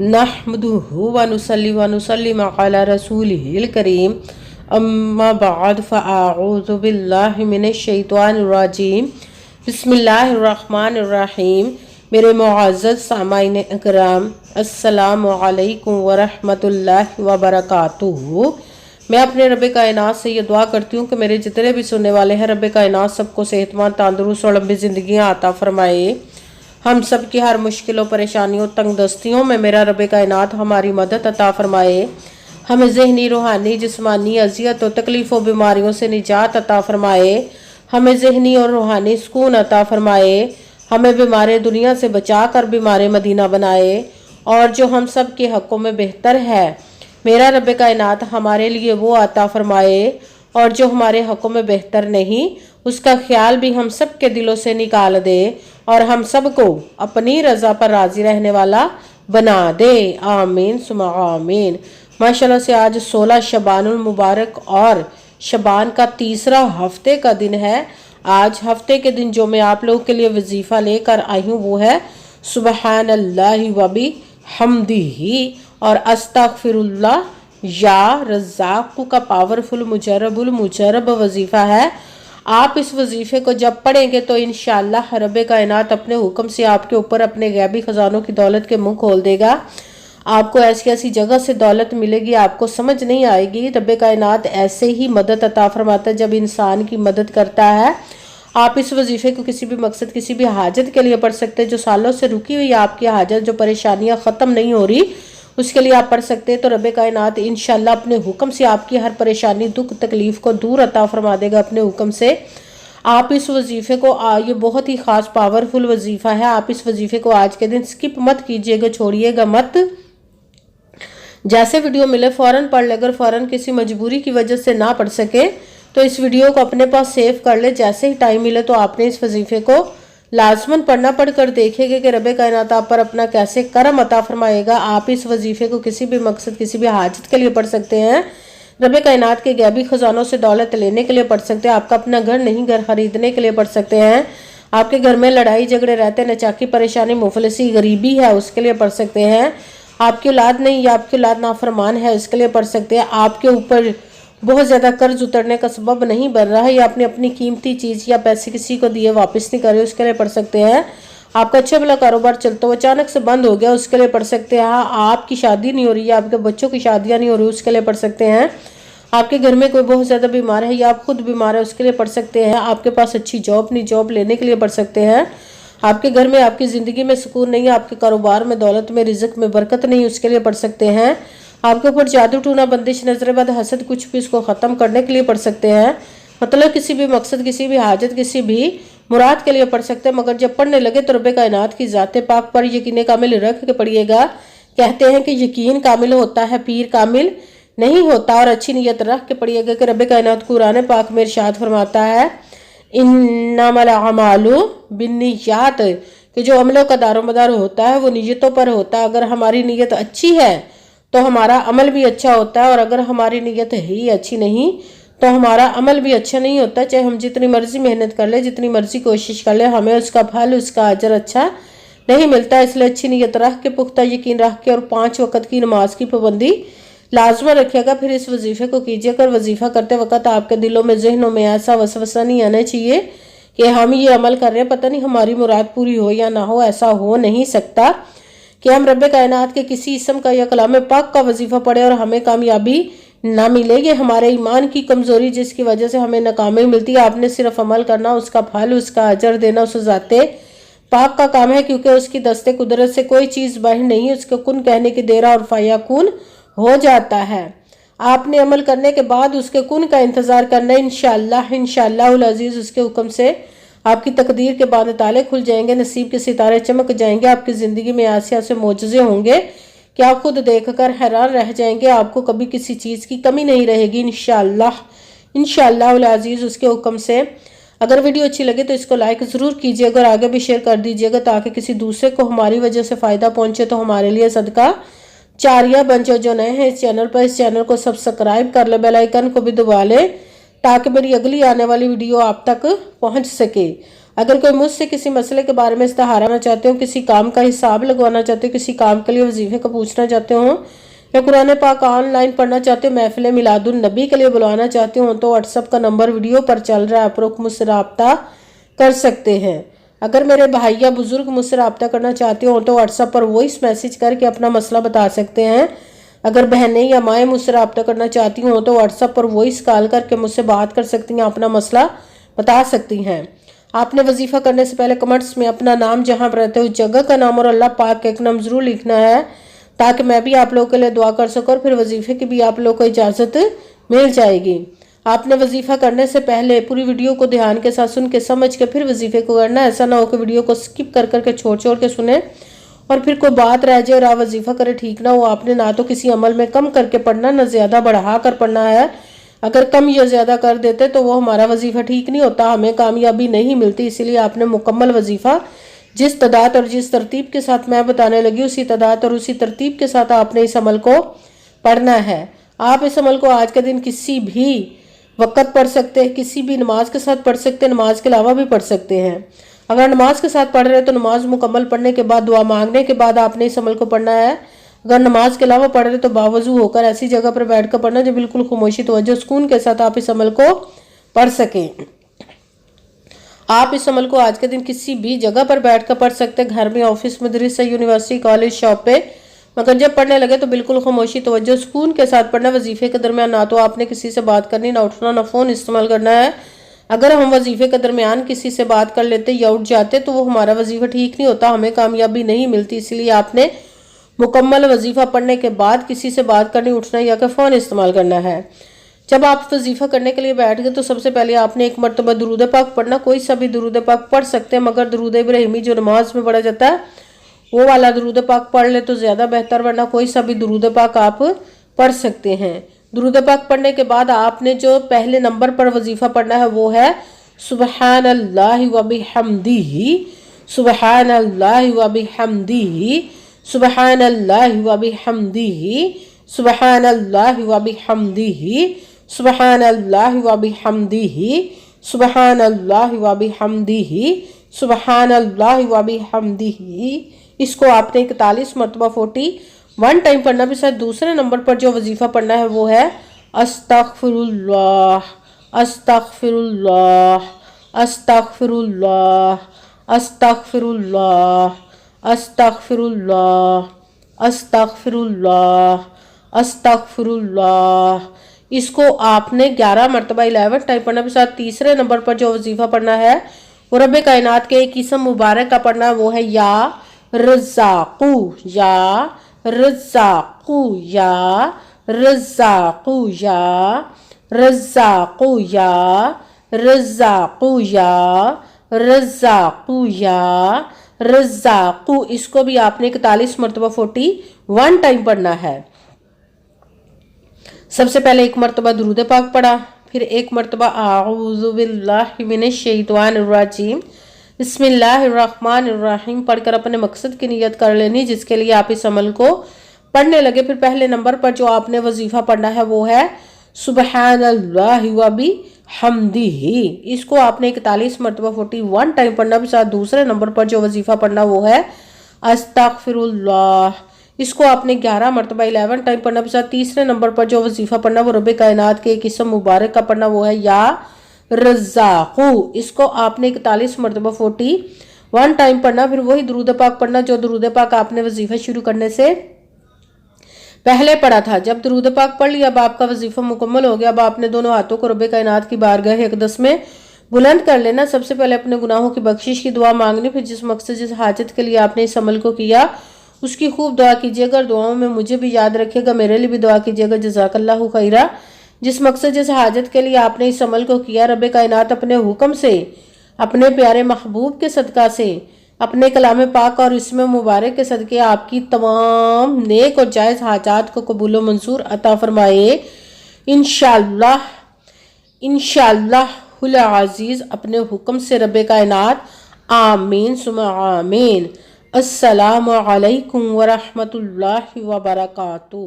नहमदुहु व नुसल्ली व नुसल्लिम अला रसूलिहिल करीम अम्मा बाद फ़अऊज़ु बिल्लाहि मिनश शैतानिर रजीम बिस्मिल्लाहिर रहमानिर रहीम। मेरे मुअज़्ज़ज़ सामाईन इकराम, अस्सलामु अलैकुम व रहमतुल्लाहि व बरकातुहू। मैं अपने रब कायनात से ये दुआ करती हूँ कि मेरे जितने भी सुनने वाले हैं, रब कायनात सबको सेहतमंद, तंदुरुस्त और लंबी ज़िंदगियाँ अता फरमाए। हम सब की हर मुश्किलों, परेशानियों, तंगदस्तियों में मेरा रब कायनात हमारी मदद अता फरमाए। हमें ज़हनी, रूहानी, जिस्मानी अज़ियत और तकलीफ़ों, बीमारियों से निजात अता फरमाए। हमें ज़हनी और रूहानी सुकून अता फरमाए। हमें बीमार दुनिया से बचा कर बीमार मदीना बनाए। और जो हम सब के हक़ों में बेहतर है, मेरा रब कायनात हमारे लिए वो अता फरमाए। और जो हमारे हक़ों में बेहतर नहीं, उसका ख्याल भी हम सब के दिलों से निकाल दे और हम सब को अपनी रज़ा पर राज़ी रहने वाला बना दे। आमीन सुमा आमीन। माशाल्लाह से आज 16 शबानुल मुबारक और शबान का तीसरा हफ्ते का दिन है। आज हफ्ते के दिन जो मैं आप लोगों के लिए वजीफ़ा लेकर आई हूँ वो है सुबहानल्लाहि व बिहम्दिही और अस्तगफिरुल्लाह या रज़्ज़ाक़ का पावरफुल मुजरब वजीफ़ा है। आप इस वजीफ़े को जब पढ़ेंगे तो इंशाअल्लाह रब कायनात अपने हुक्म से आपके ऊपर अपने गैबी ख़जानों की दौलत के मुंह खोल देगा। आपको ऐसी ऐसी जगह से दौलत मिलेगी, आपको समझ नहीं आएगी। रब कायनात ऐसे ही मदद अता फरमाता है जब इंसान की मदद करता है। आप इस वजीफ़े को किसी भी मकसद, किसी भी हाजत के लिए पढ़ सकते हैं। जो सालों से रुकी हुई आपकी हाजत, जो परेशानियां ख़त्म नहीं हो रही, उसके लिए आप पढ़ सकते हैं। तो रब कायनात इंशाअल्लाह अपने हुक्म से आपकी हर परेशानी, दुख, तकलीफ़ को दूर अता फरमा देगा अपने हुक्म से। आप इस वजीफ़े को, ये बहुत ही ख़ास पावरफुल वजीफ़ा है। आप इस वजीफ़े को आज के दिन स्किप मत कीजिएगा, छोड़िएगा मत। जैसे वीडियो मिले फ़ौरन पढ़ ले। अगर फ़ौरन किसी मजबूरी की वजह से ना पढ़ सके तो इस वीडियो को अपने पास सेव कर ले। जैसे ही टाइम मिले तो आपने इस वजीफ़े को लाजमन पढ़ना। पढ़कर देखेंगे कि रब कायनात आप पर अपना कैसे करम अता फरमाएगा। आप इस वजीफ़े को किसी भी मकसद, किसी भी हाजत के लिए पढ़ सकते हैं। रब कायनात के गैबी ख़जानों से दौलत लेने के लिए पढ़ सकते हैं। आपका अपना घर नहीं, घर खरीदने के लिए पढ़ सकते हैं। आपके घर में लड़ाई झगड़े रहते हैं, नचाकी, परेशानी, मुफलिसी, गरीबी है, उसके लिए पढ़ सकते हैं। आपकी औलाद नहीं या आपकी औलाद नाफरमान है, इसके लिए पढ़ सकते हैं। आपके ऊपर बहुत ज़्यादा कर्ज उतरने का सबब नहीं बन रहा है, या आपने अपनी कीमती चीज़ या पैसे किसी को दिए वापस नहीं करे, उसके लिए पढ़ सकते हैं। आपका अच्छा भला कारोबार चलता हुआ अचानक से बंद हो गया, उसके लिए पढ़ सकते हैं। आपकी शादी नहीं हो रही है, आपके बच्चों की शादियाँ नहीं हो रही, उसके लिए पढ़ सकते हैं। आपके घर में कोई बहुत ज़्यादा बीमार है या आप खुद बीमार है, उसके लिए पढ़ सकते हैं। आपके पास अच्छी जॉब नहीं, जॉब लेने के लिए पढ़ सकते हैं। आपके घर में, आपकी ज़िंदगी में सुकून नहीं है, आपके कारोबार में, दौलत में, रिज़्क में बरकत नहीं, उसके लिए पढ़ सकते हैं। आपके ऊपर जादू, टूना, बंदिश, नजरबद, हसद, कुछ भी इसको ख़त्म करने के लिए पढ़ सकते हैं। मतलब किसी भी मकसद, किसी भी हाजत, किसी भी मुराद के लिए पढ़ सकते हैं। मगर जब पढ़ने लगे तो रब कायनात की ज़ाते पाक पर यकीन कामिल रख के पढ़िएगा। कहते हैं कि यकीन कामिल होता है, पीर कामिल नहीं होता। और अच्छी नीयत रख के पढ़िएगा कि रब कायनात कुरान पाक में इरशाद फरमाता है इन्नमल अमालु बिन्नियात, कि जो अमलों का दारोमदार होता है वो नीयतों पर होता है। अगर हमारी नीयत अच्छी है तो हमारा अमल भी अच्छा होता है, और अगर हमारी नीयत ही अच्छी नहीं तो हमारा अमल भी अच्छा नहीं होता। चाहे हम जितनी मर्जी मेहनत कर ले, जितनी मर्जी कोशिश कर ले, हमें उसका फल, उसका अजर अच्छा नहीं मिलता। इसलिए अच्छी नीयत रख के, पुख्ता यकीन रख के और 5 वक्त की नमाज की पाबंदी लाजमा रखिएगा। फिर इस वजीफ़े को कीजिएगा। वजीफ़ा करते वक्त आपके दिलों में, जहनों में ऐसा वसवसा नहीं आना चाहिए कि हम ये अमल कर रहे हैं, पता नहीं हमारी मुराद पूरी हो या ना हो। ऐसा हो नहीं सकता कि हम रब कायनात के किसी इसम का या कलाम पाक का वजीफ़ा पढ़े और हमें कामयाबी ना मिले। ये हमारे ईमान की कमज़ोरी, जिसकी वजह से हमें नाकामी मिलती है। आपने सिर्फ अमल करना, उसका फल, उसका अजर देना उस ज़ाते पाक का काम है, क्योंकि उसकी दस्ते कुदरत से कोई चीज़ बाहर नहीं है। उसके कुन कहने की देर और फयाकुन हो जाता है। आपने अमल करने के बाद उसके कुन का इंतज़ार करना है। इंशाअल्लाह अज़ीज़ उसके हुक्म से आपकी तकदीर के बाद ताले खुल जाएंगे, नसीब के सितारे चमक जाएंगे। आपकी ज़िंदगी में ऐसे ऐसे मोजज़े होंगे कि आप खुद देखकर हैरान रह जाएंगे। आपको कभी किसी चीज़ की कमी नहीं रहेगी इंशाअल्लाह अज़ीज़ उसके हुक्म से। अगर वीडियो अच्छी लगे तो इसको लाइक ज़रूर कीजिएगा और आगे भी शेयर कर दीजिएगा, ताकि किसी दूसरे को हमारी वजह से फ़ायदा पहुँचे तो हमारे लिए सदका जारिया बन जाए। जो नए हैं इस चैनल पर, इस चैनल को सब्सक्राइब कर ले, बेल आइकन को भी दबा ले, ताकि मेरी अगली आने वाली वीडियो आप तक पहुंच सके। اگر کوئی مجھ سے کسی مسئلے کے بارے میں استخارہ کرنا چاہتے ہو، کسی کام کا حساب لگوانا چاہتے ہو، کسی کام کے لیے وظیفے کا پوچھنا چاہتے ہو، یا قرآن پاک آن لائن پڑھنا چاہتے ہو، محفل میلاد النبی کے لیے بلوانا چاہتے ہو، تو واٹس ایپ کا نمبر ویڈیو پر چل رہا ہے، آپ لوگ مجھ سے رابطہ کر سکتے ہیں۔ اگر میرے بھائی یا بزرگ مجھ سے رابطہ کرنا چاہتے ہو تو واٹس ایپ پر وائس میسج کر کے اپنا مسئلہ بتا سکتے ہیں۔ اگر بہنیں یا مائیں مجھ سے رابطہ کرنا چاہتی ہوں تو واٹس ایپ پر وائس کال کر کے مجھ سے بات کر سکتی ہیں، اپنا مسئلہ بتا سکتی ہیں۔ آپ نے وظیفہ کرنے سے پہلے کمنٹس میں اپنا نام، جہاں پر رہتے ہو جگہ کا نام اور اللہ پاک کا ایک نام ضرور لکھنا ہے، تاکہ میں بھی آپ لوگوں کے لیے دعا کر سکوں اور پھر وظیفے کی بھی آپ لوگوں کو اجازت مل جائے گی۔ آپ نے وظیفہ کرنے سے پہلے پوری ویڈیو کو دھیان کے ساتھ سن کے سمجھ کے پھر وظیفے کو کرنا ہے۔ ایسا نہ ہو کہ ویڈیو کو سکپ کر کر کے چھوڑ کے سنیں اور پھر کوئی بات رہ جائے اور آپ وظیفہ کرے ٹھیک نہ ہو۔ آپ نے نہ تو کسی عمل میں کم کر کے پڑھنا، نہ زیادہ بڑھا کر پڑھنا ہے۔ اگر کم یا زیادہ کر دیتے تو وہ ہمارا وظیفہ ٹھیک نہیں ہوتا، ہمیں کامیابی نہیں ملتی۔ اسی لیے آپ نے مکمل وظیفہ جس تعداد اور جس ترتیب کے ساتھ میں بتانے لگی، اسی تعداد اور اسی ترتیب کے ساتھ آپ نے اس عمل کو پڑھنا ہے۔ آپ اس عمل کو آج کے دن کسی بھی وقت پڑھ سکتے ہیں، کسی بھی نماز کے ساتھ پڑھ سکتے ہیں، نماز کے علاوہ بھی پڑھ سکتے ہیں۔ اگر نماز کے ساتھ پڑھ رہے تو نماز مکمل پڑھنے کے بعد دعا مانگنے کے بعد آپ نے اس عمل کو پڑھنا ہے۔ اگر نماز کے علاوہ پڑھ رہے تو باوضو ہو کر ایسی جگہ پر بیٹھ کر پڑھنا جو بالکل خاموشی، توجہ، سکون کے ساتھ آپ اس عمل کو پڑھ سکیں۔ آپ اس عمل کو آج کے دن کسی بھی جگہ پر بیٹھ کر پڑھ سکتے ہیں، گھر میں، آفس، مدرسہ، یونیورسٹی، کالج، شاپ پہ، مگر جب پڑھنے لگے تو بالکل خاموشی، توجہ، سکون کے ساتھ پڑھنا۔ وظیفے کے درمیان نہ تو آپ نے کسی سے بات کرنی، نہ اٹھنا، نہ فون استعمال کرنا ہے۔ اگر ہم وظیفے کے درمیان کسی سے بات کر لیتے یا اٹھ جاتے تو وہ ہمارا وظیفہ ٹھیک نہیں ہوتا، ہمیں کامیابی نہیں ملتی۔ اس لیے آپ نے مکمل وظیفہ پڑھنے کے بعد کسی سے بات کرنی، اٹھنا یا کہ فون استعمال کرنا ہے۔ جب آپ وظیفہ کرنے کے لیے بیٹھ گئے تو سب سے پہلے آپ نے ایک مرتبہ درود پاک پڑھنا۔ کوئی سا بھی درود پاک پڑھ سکتے ہیں، مگر درود ابراہیمی جو نماز میں پڑھا جاتا ہے وہ والا درود پاک پڑھ لے تو زیادہ بہتر، ورنہ کوئی سا بھی درود پاک آپ پڑھ سکتے ہیں۔ درود پاک پڑھنے کے بعد آپ نے جو پہلے نمبر پر وظیفہ پڑھنا ہے وہ ہے سبحان اللہ و بحمدہ، سبحان اللہ و بحمدہ، سبحان اللہ و بحمدہ، سبحان اللہ و بحمدہ، سبحان اللہ و بحمدہ، سبحان اللہ و بحمدہ، سبحان اللہ و بحمدہ۔ اس کو آپ نے 41 مرتبہ 41 ٹائم پڑھنا۔ بھی ساتھ دوسرے نمبر پر جو وظیفہ پڑھنا ہے وہ ہے استغفر اللہ، استغفر اللہ، استغفر اللہ، استغفر اللہ، استغفر اللہ، استغفر اللہ، استغفر اللہ۔ اس کو آپ نے 11 مرتبہ 11 ٹائم پڑھنا۔ بھی ساتھ تیسرے نمبر پر جو وظیفہ پڑھنا ہے وہ رب کائنات کے ایک اسم مبارک کا پڑھنا ہے، وہ ہے یا رزاقو، یا رزاقو، یا رزاقو، یا رزاقو، یا رزاقو، یا رزاقو، یا رزاقو۔ اس کو بھی آپ نے 41 مرتبہ 41 ٹائم پڑھنا ہے۔ سب سے پہلے ایک مرتبہ درود پاک پڑھا، پھر ایک مرتبہ اعوذ باللہ من الشیطان الرجیم، بسم اللہ الرحمن الرحیم پڑھ کر اپنے مقصد کی نیت کر لینی جس کے لیے آپ اس عمل کو پڑھنے لگے۔ پھر پہلے نمبر پر جو آپ نے وظیفہ پڑھنا ہے وہ ہے سبحان اللہ و بحمدہ۔ اس کو آپ نے 41 مرتبہ 41 ٹائم پڑھنا۔ بھی ساتھ دوسرے نمبر پر جو وظیفہ پڑھنا وہ ہے استغفر اللہ۔ اس کو آپ نے 11 مرتبہ 11 ٹائم پڑھنا۔ بھی ساتھ تیسرے نمبر پر جو وظیفہ پڑھنا وہ رب کائنات کے ایک اسم مبارک کا پڑھنا، وہ ہے یا رزاقو۔ اس کو آپ نے 41 مرتبہ 41 ٹائم پڑھنا۔ پھر وہی درود پاک پڑھنا جو درود پاک آپ نے وظیفہ شروع کرنے سے پہلے پڑھا تھا۔ جب درود پاک پڑھ لیا، اب آپ کا وظیفہ مکمل ہو گیا۔ اب آپ نے دونوں ہاتھوں کو رب کائنات کی بارگاہ اقدس میں بلند کر لینا۔ سب سے پہلے اپنے گناہوں کی بخشش کی دعا مانگنی، پھر جس مقصد جس حاجت کے لیے آپ نے اس عمل کو کیا اس کی خوب دعا کیجیے گا، دعاؤں میں مجھے بھی یاد رکھیے گا، میرے لیے بھی دعا کیجیے گا۔ جزاک اللہ خیرہ۔ جس مقصد جس حاجت کے لیے آپ نے اس عمل کو کیا، رب کائنات اپنے حکم سے، اپنے پیارے محبوب کے صدقہ سے، اپنے کلام پاک اور اسم مبارک کے صدقے آپ کی تمام نیک اور جائز حاجات کو قبول و منظور عطا فرمائے انشاءاللہ، انشاءاللہ العزیز اپنے حکم سے رب کائنات، آمین ثم آمین۔ السلام علیکم ورحمۃ اللہ وبرکاتہ۔